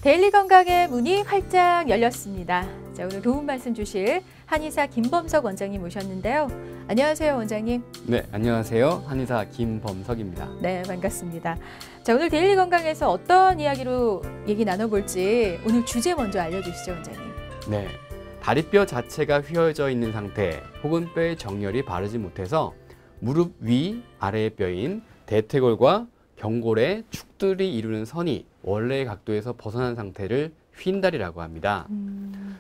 데일리 건강의 문이 활짝 열렸습니다. 자, 오늘 도움 말씀 주실 한의사 김범석 원장님 모셨는데요. 안녕하세요, 원장님. 네, 안녕하세요. 한의사 김범석입니다. 네, 반갑습니다. 자, 오늘 데일리 건강에서 어떤 이야기로 얘기 나눠볼지 오늘 주제 먼저 알려주시죠, 원장님. 네, 다리뼈 자체가 휘어져 있는 상태 혹은 뼈의 정렬이 바르지 못해서 무릎 위 아래의 뼈인 대퇴골과 경골의 축들이 이루는 선이 원래의 각도에서 벗어난 상태를 휜다리라고 합니다.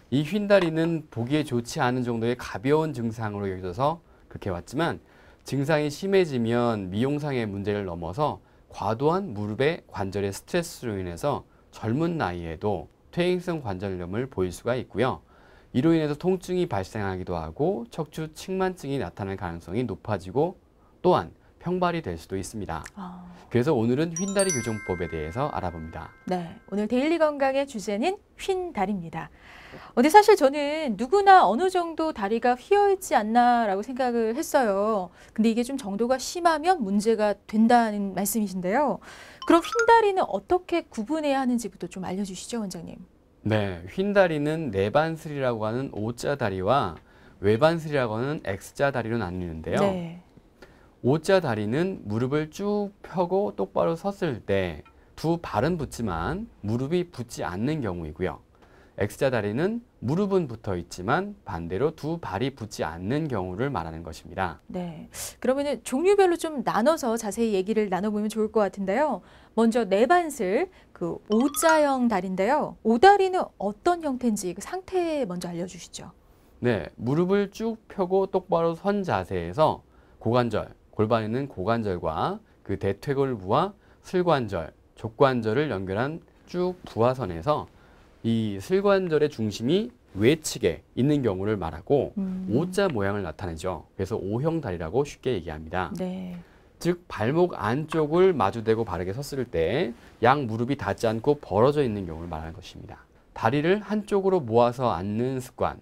이 휜다리는 보기에 좋지 않은 정도의 가벼운 증상으로 여겨져서 그렇게 왔지만 증상이 심해지면 미용상의 문제를 넘어서 과도한 무릎의 관절의 스트레스로 인해서 젊은 나이에도 퇴행성 관절염을 보일 수가 있고요. 이로 인해서 통증이 발생하기도 하고 척추 측만증이 나타날 가능성이 높아지고 또한 평발이 될 수도 있습니다. 그래서 오늘은 휜다리 교정법에 대해서 알아봅니다. 네, 오늘 데일리 건강의 주제는 휜다리입니다. 근데 사실 저는 누구나 어느 정도 다리가 휘어있지 않나라고 생각을 했어요. 근데 이게 좀 정도가 심하면 문제가 된다는 말씀이신데요. 그럼 휜다리는 어떻게 구분해야 하는지부터 좀 알려주시죠, 원장님. 네, 휜다리는 내반슬이라고 하는 O자 다리와 외반슬이라고 하는 X자 다리로 나뉘는데요. 네. O자 다리는 무릎을 쭉 펴고 똑바로 섰을 때 두 발은 붙지만 무릎이 붙지 않는 경우이고요. X자 다리는 무릎은 붙어 있지만 반대로 두 발이 붙지 않는 경우를 말하는 것입니다. 네, 그러면은 종류별로 좀 나눠서 자세히 얘기를 나눠보면 좋을 것 같은데요. 먼저 내반슬, 그 O자형 다리인데요. O다리는 어떤 형태인지 그 상태 먼저 알려주시죠. 네, 무릎을 쭉 펴고 똑바로 선 자세에서 고관절, 골반에 있는 고관절과 그 대퇴골부와 슬관절, 족관절을 연결한 쭉 부하선에서 이 슬관절의 중심이 외측에 있는 경우를 말하고 O자 모양을 나타내죠. 그래서 O형 다리라고 쉽게 얘기합니다. 네. 즉 발목 안쪽을 마주대고 바르게 섰을 때 양 무릎이 닿지 않고 벌어져 있는 경우를 말하는 것입니다. 다리를 한쪽으로 모아서 앉는 습관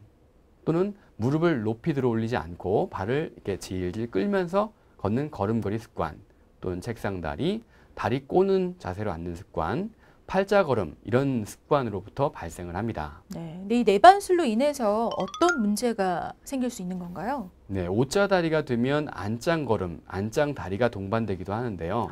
또는 무릎을 높이 들어 올리지 않고 발을 이렇게 질질 끌면서 걷는 걸음걸이 습관 또는 책상다리, 다리 꼬는 자세로 앉는 습관, 팔자걸음 이런 습관으로부터 발생을 합니다. 네, 근데 이 내반슬로 인해서 어떤 문제가 생길 수 있는 건가요? 네, O자 다리가 되면 안짱걸음, 안짱다리가 동반되기도 하는데요.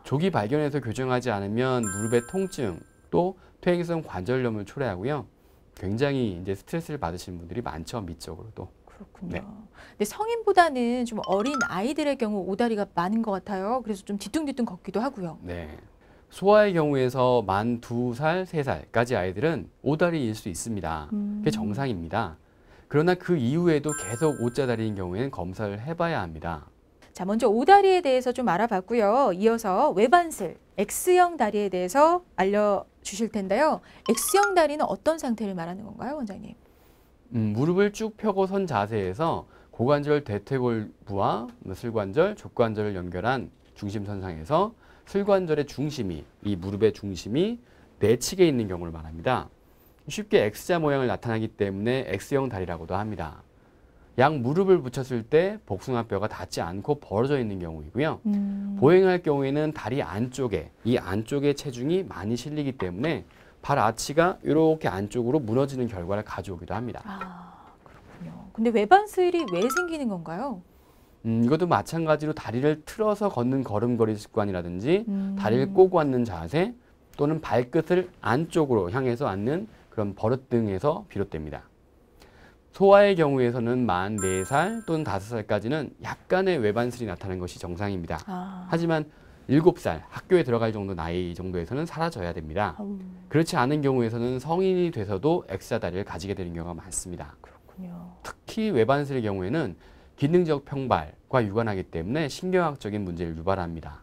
조기 발견해서 교정하지 않으면 무릎의 통증 또 퇴행성 관절염을 초래하고요. 굉장히 이제 스트레스를 받으시는 분들이 많죠, 미적으로도. 그렇군요. 네. 근데 성인보다는 좀 어린 아이들의 경우 오다리가 많은 것 같아요. 그래서 좀 뒤뚱뒤뚱 걷기도 하고요. 네. 소아의 경우에서 만 2살, 3살까지 아이들은 오다리일 수 있습니다. 그게 정상입니다. 그러나 그 이후에도 계속 O자 다리인 경우에는 검사를 해봐야 합니다. 자, 먼저 오다리에 대해서 좀 알아봤고요. 이어서 외반슬, X형 다리에 대해서 알려주실 텐데요. X형 다리는 어떤 상태를 말하는 건가요, 원장님? 무릎을 쭉 펴고 선 자세에서 고관절 대퇴골부와 슬관절, 족관절을 연결한 중심선상에서 슬관절의 중심이, 이 무릎의 중심이 내측에 있는 경우를 말합니다. 쉽게 X자 모양을 나타나기 때문에 X형 다리라고도 합니다. 양 무릎을 붙였을 때 복숭아뼈가 닿지 않고 벌어져 있는 경우이고요. 보행할 경우에는 다리 안쪽에, 이 안쪽에 체중이 많이 실리기 때문에 발 아치가 이렇게 안쪽으로 무너지는 결과를 가져오기도 합니다. 그렇군요. 근데 외반슬이 왜 생기는 건가요? 이것도 마찬가지로 다리를 틀어서 걷는 걸음걸이 습관이라든지 다리를 꼬고 앉는 자세 또는 발끝을 안쪽으로 향해서 앉는 그런 버릇 등에서 비롯됩니다. 소아의 경우에서는 만 4살 또는 5살까지는 약간의 외반슬이 나타나는 것이 정상입니다. 하지만 7살 학교에 들어갈 정도 나이 정도에서는 사라져야 됩니다. 그렇지 않은 경우에서는 성인이 돼서도 X자 다리를 가지게 되는 경우가 많습니다. 그렇군요. 특히 외반슬의 경우에는 기능적 평발과 유관하기 때문에 신경학적인 문제를 유발합니다.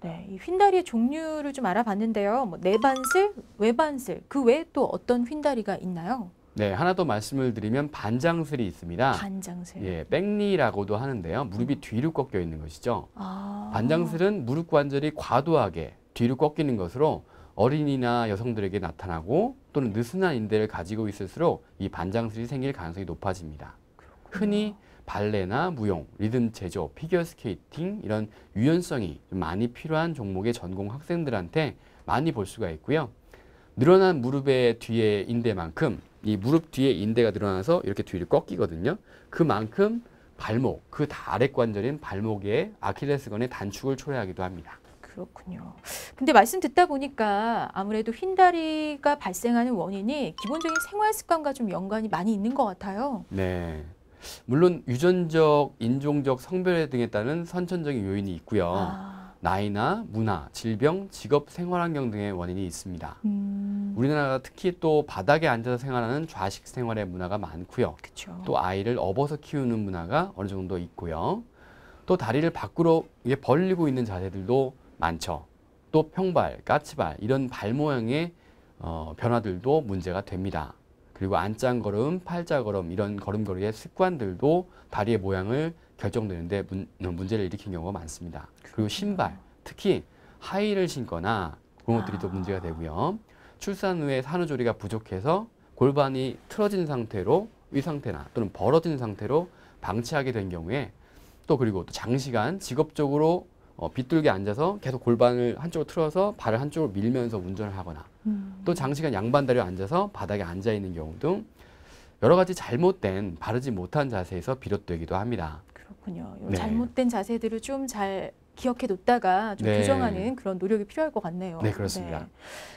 네, 이 휜다리의 종류를 좀 알아봤는데요. 뭐 내반슬, 외반슬, 그 외에 또 어떤 휜다리가 있나요? 네, 하나 더 말씀을 드리면 반장슬이 있습니다. 반장슬. 예, 백리라고도 하는데요. 무릎이 뒤로 꺾여 있는 것이죠. 반장슬은 무릎 관절이 과도하게 뒤로 꺾이는 것으로 어린이나 여성들에게 나타나고 또는 느슨한 인대를 가지고 있을수록 이 반장슬이 생길 가능성이 높아집니다. 흔히 발레나 무용, 리듬 체조, 피겨스케이팅 이런 유연성이 많이 필요한 종목의 전공 학생들한테 많이 볼 수가 있고요. 늘어난 무릎의 뒤에 인대만큼 이 무릎 뒤에 인대가 늘어나서 이렇게 뒤로 꺾이거든요. 그만큼 발목, 그 아래 관절인 발목의 아킬레스건의 단축을 초래하기도 합니다. 그렇군요. 근데 말씀 듣다 보니까 아무래도 휜다리가 발생하는 원인이 기본적인 생활 습관과 좀 연관이 많이 있는 것 같아요. 네. 물론 유전적, 인종적, 성별에 등에 따른 선천적인 요인이 있고요. 나이나 문화, 질병, 직업, 생활환경 등의 원인이 있습니다. 우리나라가 특히 또 바닥에 앉아서 생활하는 좌식 생활의 문화가 많고요. 그쵸. 또 아이를 업어서 키우는 문화가 어느 정도 있고요. 또 다리를 밖으로 이게 벌리고 있는 자세들도 많죠. 또 평발, 까치발 이런 발 모양의 변화들도 문제가 됩니다. 그리고 안짱걸음, 팔자걸음 이런 걸음걸이의 습관들도 다리의 모양을 결정되는데 문제를 일으킨 경우가 많습니다. 그리고 신발, 특히 하이힐을 신거나 그런 것들이 또 문제가 되고요. 출산 후에 산후조리가 부족해서 골반이 틀어진 상태로 이 상태나 또는 벌어진 상태로 방치하게 된 경우에 또 그리고 또 장시간 직업적으로 빗뚤게 앉아서 계속 골반을 한쪽으로 틀어서 발을 한쪽으로 밀면서 운전을 하거나 또 장시간 양반다리로 앉아서 바닥에 앉아 있는 경우 등 여러 가지 잘못된 바르지 못한 자세에서 비롯되기도 합니다. 그렇군요. 네. 잘못된 자세들을 좀 잘 기억해 뒀다가 좀 네. 교정하는 그런 노력이 필요할 것 같네요. 네, 그렇습니다. 네.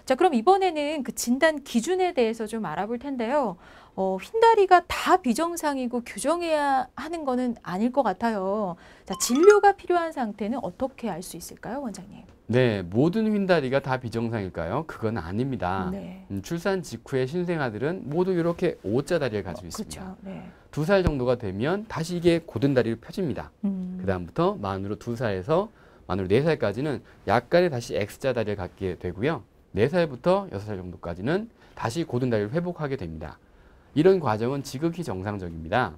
자, 그럼 이번에는 그 진단 기준에 대해서 좀 알아볼 텐데요. 휜다리가 다 비정상이고 교정해야 하는 거는 아닐 것 같아요. 자, 진료가 필요한 상태는 어떻게 알 수 있을까요, 원장님? 네, 모든 휜다리가 다 비정상일까요? 그건 아닙니다. 네. 출산 직후의 신생아들은 모두 이렇게 O자 다리를 가지고 있습니다. 그렇죠. 네. 2살 정도가 되면 다시 이게 고든 다리로 펴집니다. 그 다음부터 만으로 2살에서 만으로 4살까지는 약간의 다시 X자 다리를 갖게 되고요. 4살부터 6살 정도까지는 다시 고든 다리를 회복하게 됩니다. 이런 과정은 지극히 정상적입니다.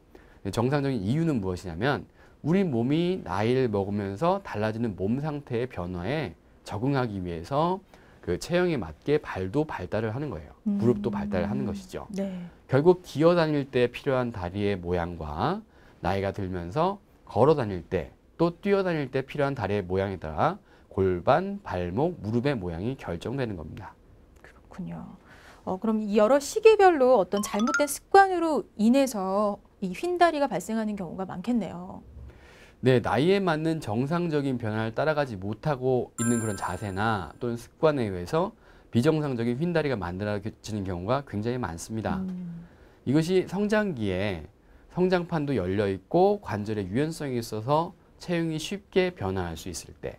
정상적인 이유는 무엇이냐면 우리 몸이 나이를 먹으면서 달라지는 몸 상태의 변화에 적응하기 위해서 그 체형에 맞게 발도 발달을 하는 거예요. 무릎도 발달을 하는 것이죠. 네. 결국 기어 다닐 때 필요한 다리의 모양과 나이가 들면서 걸어 다닐 때 또 뛰어 다닐 때 필요한 다리의 모양에 따라 골반, 발목, 무릎의 모양이 결정되는 겁니다. 그렇군요. 그럼 이 여러 시기별로 어떤 잘못된 습관으로 인해서 이 휜다리가 발생하는 경우가 많겠네요. 네, 나이에 맞는 정상적인 변화를 따라가지 못하고 있는 그런 자세나 또는 습관에 의해서 비정상적인 휜다리가 만들어지는 경우가 굉장히 많습니다. 이것이 성장기에 성장판도 열려 있고 관절의 유연성이 있어서 체형이 쉽게 변화할 수 있을 때,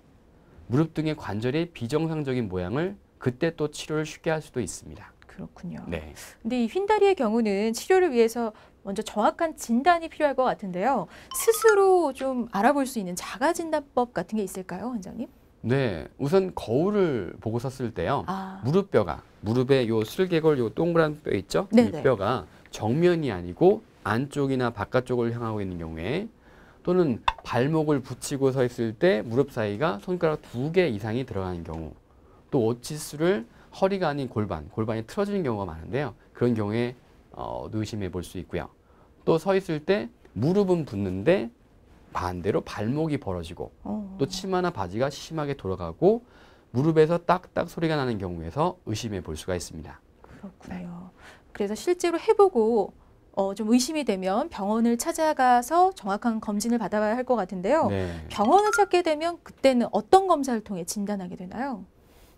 무릎 등의 관절의 비정상적인 모양을 그때 또 치료를 쉽게 할 수도 있습니다. 그렇군요. 네. 근데 이 휜다리의 경우는 치료를 위해서 먼저 정확한 진단이 필요할 것 같은데요. 스스로 좀 알아볼 수 있는 자가 진단법 같은 게 있을까요, 원장님? 네, 우선 거울을 보고 섰을 때요. 아, 무릎뼈가, 무릎에 요 슬개골 요 동그란 뼈 있죠? 이 네네. 뼈가 정면이 아니고 안쪽이나 바깥쪽을 향하고 있는 경우에 또는 발목을 붙이고 서 있을 때 무릎 사이가 손가락 2개 이상이 들어가는 경우 또 오치수를 허리가 아닌 골반이 틀어지는 경우가 많은데요. 그런 경우에 의심해 볼 수 있고요. 또 서 있을 때 무릎은 붙는데 반대로 발목이 벌어지고 또 치마나 바지가 심하게 돌아가고 무릎에서 딱딱 소리가 나는 경우에서 의심해 볼 수가 있습니다. 그렇군요. 그래서 실제로 해보고 좀 의심이 되면 병원을 찾아가서 정확한 검진을 받아봐야 할 것 같은데요. 네. 병원을 찾게 되면 그때는 어떤 검사를 통해 진단하게 되나요?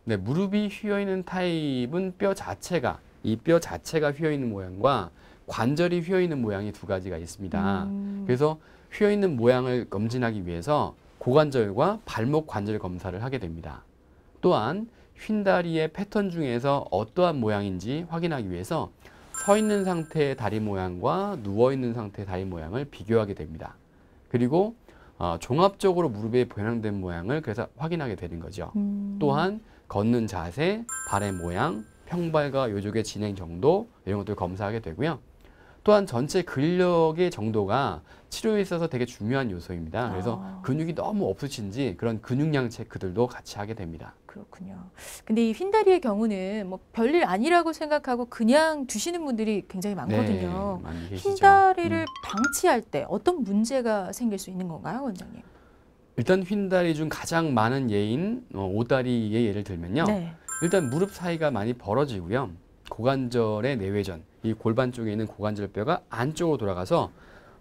네, 무릎이 휘어 있는 타입은 이 뼈 자체가 휘어 있는 모양과 관절이 휘어 있는 모양이 두 가지가 있습니다. 그래서 휘어 있는 모양을 검진하기 위해서 고관절과 발목 관절 검사를 하게 됩니다. 또한 휜다리의 패턴 중에서 어떠한 모양인지 확인하기 위해서 서 있는 상태의 다리 모양과 누워 있는 상태의 다리 모양을 비교하게 됩니다. 그리고 종합적으로 무릎에 변형된 모양을 그래서 확인하게 되는 거죠. 또한 걷는 자세, 발의 모양, 평발과 요족의 진행 정도 이런 것들을 검사하게 되고요. 또한 전체 근력의 정도가 치료에 있어서 되게 중요한 요소입니다. 그래서 근육이 너무 없으신지 그런 근육량 체크들도 같이 하게 됩니다. 그렇군요. 근데 이 휜다리의 경우는 뭐 별일 아니라고 생각하고 그냥 두시는 분들이 굉장히 많거든요. 네, 많이 계시죠. 휜다리를 방치할 때 어떤 문제가 생길 수 있는 건가요, 원장님? 일단 휜다리 중 가장 많은 예인 오다리의 예를 들면요. 네. 일단 무릎 사이가 많이 벌어지고요. 고관절의 내외전, 이 골반 쪽에 있는 고관절뼈가 안쪽으로 돌아가서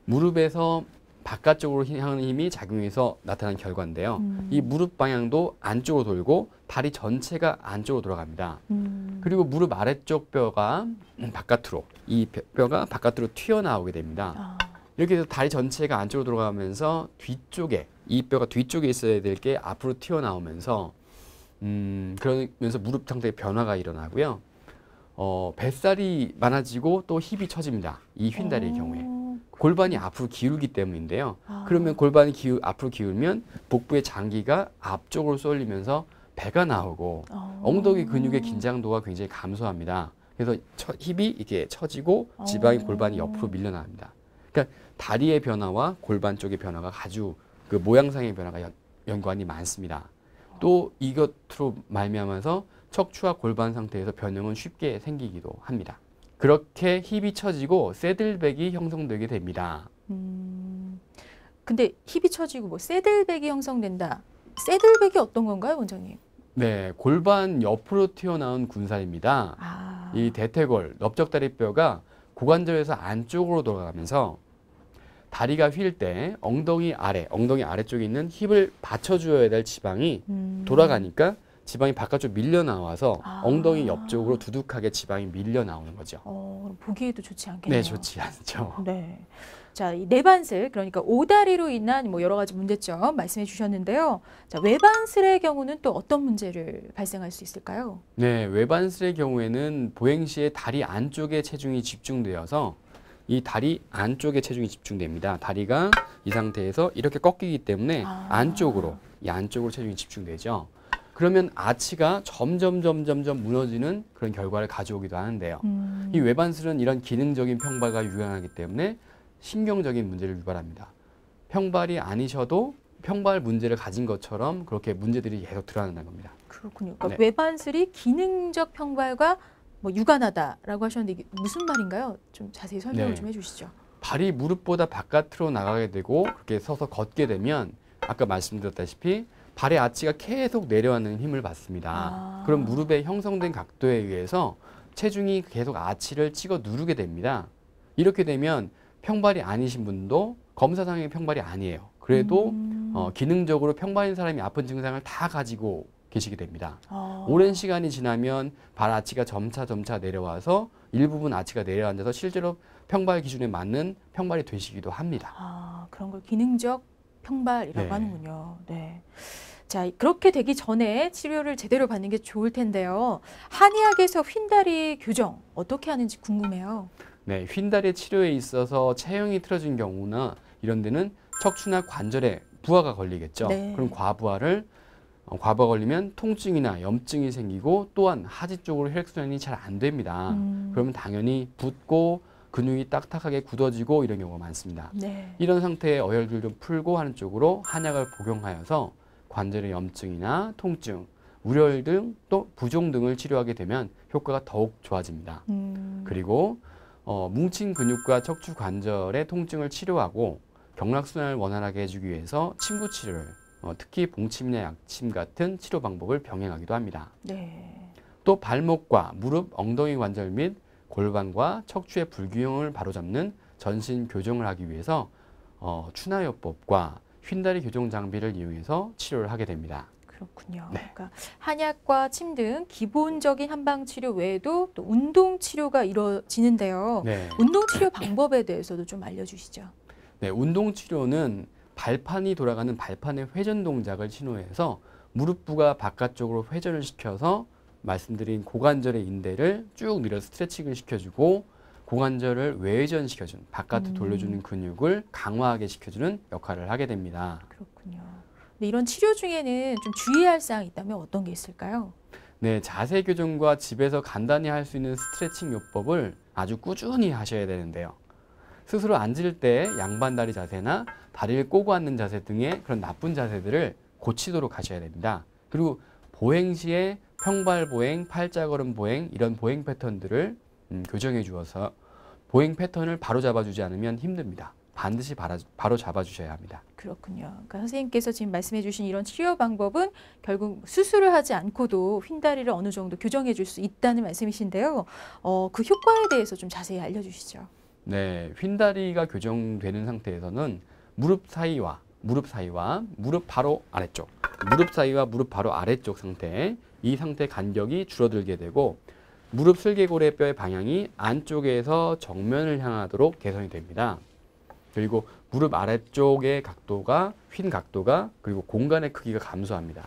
무릎에서 바깥쪽으로 향하는 힘이 작용해서 나타난 결과인데요. 이 무릎 방향도 안쪽으로 돌고 다리 전체가 안쪽으로 돌아갑니다. 그리고 무릎 아래쪽 뼈가 바깥으로, 이 뼈가 바깥으로 튀어나오게 됩니다. 아, 이렇게 해서 다리 전체가 안쪽으로 돌아가면서 뒤쪽에, 이 뼈가 뒤쪽에 있어야 될 게 앞으로 튀어나오면서 그러면서 무릎 상태의 변화가 일어나고요. 뱃살이 많아지고 또 힙이 처집니다. 이 휜다리의 경우에. 골반이 앞으로 기울기 때문인데요. 아. 그러면 골반이 앞으로 기울면 복부의 장기가 앞쪽으로 쏠리면서 배가 나오고 엉덩이 근육의 긴장도가 굉장히 감소합니다. 그래서 힙이 이렇게 처지고 지방이 골반이 옆으로 밀려나갑니다. 그러니까 다리의 변화와 골반 쪽의 변화가 아주 그 모양상의 변화가 연관이 많습니다. 또 이것으로 말미암아서 척추와 골반 상태에서 변형은 쉽게 생기기도 합니다. 그렇게 힙이 처지고 새들백이 형성되게 됩니다. 근데 힙이 처지고 뭐 새들백이 형성된다. 새들백이 어떤 건가요, 원장님? 네, 골반 옆으로 튀어나온 군살입니다. 아, 이 대퇴골, 넓적다리뼈가 고관절에서 안쪽으로 돌아가면서 다리가 휠 때 엉덩이 아래쪽에 있는 힙을 받쳐줘야 될 지방이 돌아가니까 지방이 바깥쪽 밀려 나와서 엉덩이 옆쪽으로 두둑하게 지방이 밀려 나오는 거죠. 그럼 보기에도 좋지 않겠네요. 네, 좋지 않죠. 네. 자, 이 내반슬, 그러니까 오다리로 인한 뭐 여러 가지 문제점 말씀해 주셨는데요. 자, 외반슬의 경우는 또 어떤 문제를 발생할 수 있을까요? 네, 외반슬의 경우에는 보행 시에 다리 안쪽에 체중이 집중되어서 이 다리 안쪽에 체중이 집중됩니다. 다리가 이 상태에서 이렇게 꺾이기 때문에 안쪽으로, 이 안쪽으로 체중이 집중되죠. 그러면 아치가 점점 무너지는 그런 결과를 가져오기도 하는데요. 이 외반슬은 이런 기능적인 평발과 유관하기 때문에 신경적인 문제를 유발합니다. 평발이 아니셔도 평발 문제를 가진 것처럼 그렇게 문제들이 계속 드러난다는 겁니다. 그렇군요. 그러니까 네. 외반슬이 기능적 평발과 뭐 유관하다라고 하셨는데 이게 무슨 말인가요? 좀 자세히 설명을 네. 좀 해주시죠. 발이 무릎보다 바깥으로 나가게 되고 그렇게 서서 걷게 되면 아까 말씀드렸다시피 발의 아치가 계속 내려가는 힘을 받습니다. 그럼 무릎에 형성된 각도에 의해서 체중이 계속 아치를 찍어 누르게 됩니다. 이렇게 되면 평발이 아니신 분도 검사상의 평발이 아니에요. 그래도 기능적으로 평발인 사람이 아픈 증상을 다 가지고 계시게 됩니다. 오랜 시간이 지나면 발 아치가 점차 내려와서 일부분 아치가 내려앉아서 실제로 평발 기준에 맞는 평발이 되시기도 합니다. 그런 걸 기능적 평발이라고 네. 하는군요. 네. 자, 그렇게 되기 전에 치료를 제대로 받는 게 좋을 텐데요. 한의학에서 휜다리 교정 어떻게 하는지 궁금해요. 네, 휜다리 치료에 있어서 체형이 틀어진 경우나 이런 데는 척추나 관절에 부하가 걸리겠죠. 네. 그럼 과부하가 걸리면 통증이나 염증이 생기고 또한 하지 쪽으로 혈액순환이 잘 안 됩니다. 그러면 당연히 붓고 근육이 딱딱하게 굳어지고 이런 경우가 많습니다. 네. 이런 상태의 어혈들 좀 풀고 하는 쪽으로 한약을 복용하여서 관절의 염증이나 통증, 우열 등 또 부종 등을 치료하게 되면 효과가 더욱 좋아집니다. 그리고 뭉친 근육과 척추 관절의 통증을 치료하고 경락순환을 원활하게 해주기 위해서 침구 치료를 특히 봉침이나 약침 같은 치료 방법을 병행하기도 합니다. 네. 또 발목과 무릎, 엉덩이 관절 및 골반과 척추의 불균형을 바로잡는 전신 교정을 하기 위해서 추나요법과 휜다리 교정 장비를 이용해서 치료를 하게 됩니다. 그렇군요. 네. 그러니까 한약과 침 등 기본적인 한방 치료 외에도 또 운동 치료가 이루어지는데요. 네. 운동 치료 방법에 대해서도 좀 알려주시죠. 네, 운동 치료는 발판이 돌아가는 발판의 회전 동작을 신호해서 무릎부가 바깥쪽으로 회전을 시켜서 말씀드린 고관절의 인대를 쭉 늘려 스트레칭을 시켜주고 고관절을 외회전시켜주는 바깥으로 돌려주는 근육을 강화하게 시켜주는 역할을 하게 됩니다. 그렇군요. 근데 이런 치료 중에는 좀 주의할 사항이 있다면 어떤 게 있을까요? 네, 자세 교정과 집에서 간단히 할 수 있는 스트레칭 요법을 아주 꾸준히 하셔야 되는데요. 스스로 앉을 때 양반다리 자세나 다리를 꼬고 앉는 자세 등의 그런 나쁜 자세들을 고치도록 하셔야 됩니다. 그리고 보행 시에 평발 보행, 팔자걸음 보행 이런 보행 패턴들을 교정해 주어서 보행 패턴을 바로 잡아주지 않으면 힘듭니다. 반드시 바로 잡아주셔야 합니다. 그렇군요. 그러니까 선생님께서 지금 말씀해 주신 이런 치료 방법은 결국 수술을 하지 않고도 휜다리를 어느 정도 교정해 줄 수 있다는 말씀이신데요. 그 효과에 대해서 좀 자세히 알려주시죠. 네, 휜다리가 교정되는 상태에서는 무릎 사이와 무릎 바로 아래쪽, 무릎 사이와 무릎 바로 아래쪽 상태, 이 상태 간격이 줄어들게 되고 무릎 슬개골의 뼈의 방향이 안쪽에서 정면을 향하도록 개선이 됩니다. 그리고 무릎 아래쪽의 각도가, 휜 각도가, 그리고 공간의 크기가 감소합니다.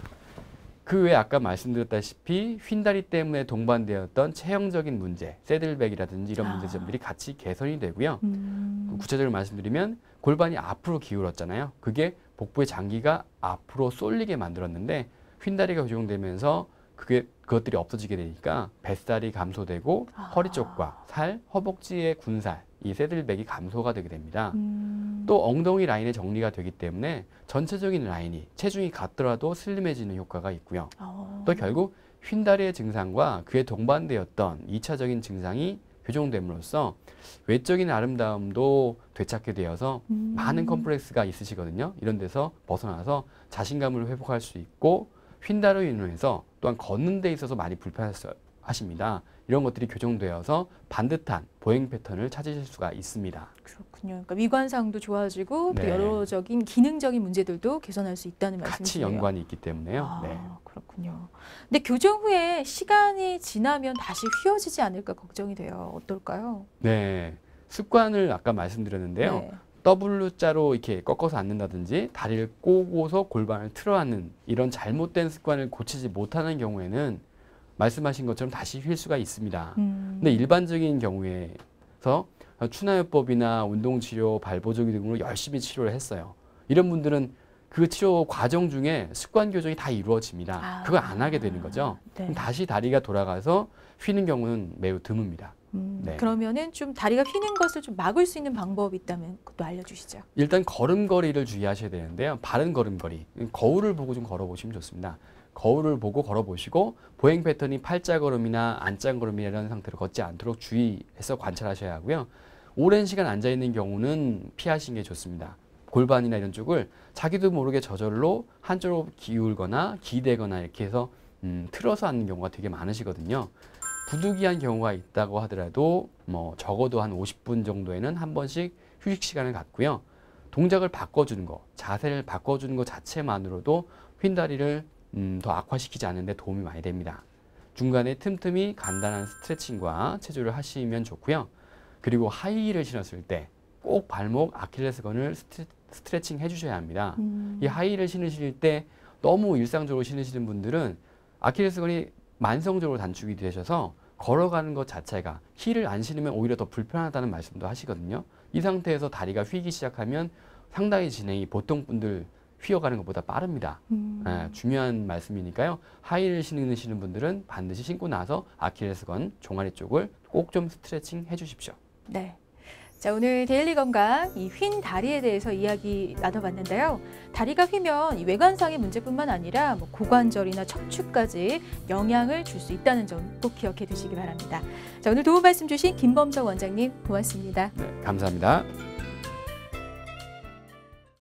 그 외에 아까 말씀드렸다시피 휜다리 때문에 동반되었던 체형적인 문제, 새들백이라든지 이런 문제점들이 같이 개선이 되고요. 구체적으로 말씀드리면 골반이 앞으로 기울었잖아요. 그게 복부의 장기가 앞으로 쏠리게 만들었는데 휜다리가 교정되면서 그것들이 없어지게 되니까 뱃살이 감소되고 허리 쪽과 살, 허벅지의 군살, 이 새들백이 감소가 되게 됩니다. 또 엉덩이 라인의 정리가 되기 때문에 전체적인 라인이 체중이 같더라도 슬림해지는 효과가 있고요. 또 결국 휜다리의 증상과 그에 동반되었던 2차적인 증상이 교정됨으로써 외적인 아름다움도 되찾게 되어서 많은 컴플렉스가 있으시거든요. 이런 데서 벗어나서 자신감을 회복할 수 있고 휜다리로 인해서 또한 걷는 데 있어서 많이 불편하십니다. 이런 것들이 교정되어서 반듯한 보행 패턴을 찾으실 수가 있습니다. 그렇군요. 그러니까 미관상도 좋아지고 또 네. 여러적인 기능적인 문제들도 개선할 수 있다는 같이 말씀이시네요. 연관이 있기 때문에요. 네. 그렇군요. 근데 교정 후에 시간이 지나면 다시 휘어지지 않을까 걱정이 돼요. 어떨까요? 네. 습관을 아까 말씀드렸는데요. 네. W자로 이렇게 꺾어서 앉는다든지 다리를 꼬고서 골반을 틀어 앉는 이런 잘못된 습관을 고치지 못하는 경우에는 말씀하신 것처럼 다시 휠 수가 있습니다. 근데 일반적인 경우에서 추나요법이나 운동치료, 발보조기 등으로 열심히 치료를 했어요. 이런 분들은 그 치료 과정 중에 습관 교정이 다 이루어집니다. 그거 안 하게 되는 거죠. 네. 그럼 다시 다리가 돌아가서 휘는 경우는 매우 드뭅니다. 네. 그러면은 좀 다리가 휘는 것을 좀 막을 수 있는 방법이 있다면 그것도 알려주시죠. 일단 걸음걸이를 주의하셔야 되는데요. 바른 걸음걸이, 거울을 보고 좀 걸어보시면 좋습니다. 거울을 보고 걸어보시고 보행 패턴이 팔자걸음이나 안짱걸음이나 이런 상태로 걷지 않도록 주의해서 관찰하셔야 하고요. 오랜 시간 앉아있는 경우는 피하시는 게 좋습니다. 골반이나 이런 쪽을 자기도 모르게 저절로 한쪽으로 기울거나 기대거나 이렇게 해서 틀어서 앉는 경우가 되게 많으시거든요. 부득이한 경우가 있다고 하더라도 적어도 한 50분 정도에는 한 번씩 휴식 시간을 갖고요. 동작을 바꿔주는 거, 자세를 바꿔주는 것 자체만으로도 휜다리를 더 악화시키지 않는 데 도움이 많이 됩니다. 중간에 틈틈이 간단한 스트레칭과 체조를 하시면 좋고요. 그리고 하이힐을 신었을 때 꼭 발목 아킬레스건을 스트레칭 해주셔야 합니다. 이 하이힐을 신으실 때 너무 일상적으로 신으시는 분들은 아킬레스건이 만성적으로 단축이 되셔서 걸어가는 것 자체가 힐을 안 신으면 오히려 더 불편하다는 말씀도 하시거든요. 이 상태에서 다리가 휘기 시작하면 상당히 진행이 보통 분들 휘어가는 것보다 빠릅니다. 중요한 말씀이니까요. 하이힐을 신으시는 분들은 반드시 신고 나서 아킬레스건 종아리 쪽을 꼭 좀 스트레칭 해주십시오. 네. 자, 오늘 데일리 건강 이 휜 다리에 대해서 이야기 나눠봤는데요. 다리가 휘면 이 외관상의 문제뿐만 아니라 고관절이나 척추까지 영향을 줄 수 있다는 점 꼭 기억해 두시기 바랍니다. 자, 오늘 도움 말씀 주신 김범석 원장님 고맙습니다. 네, 감사합니다.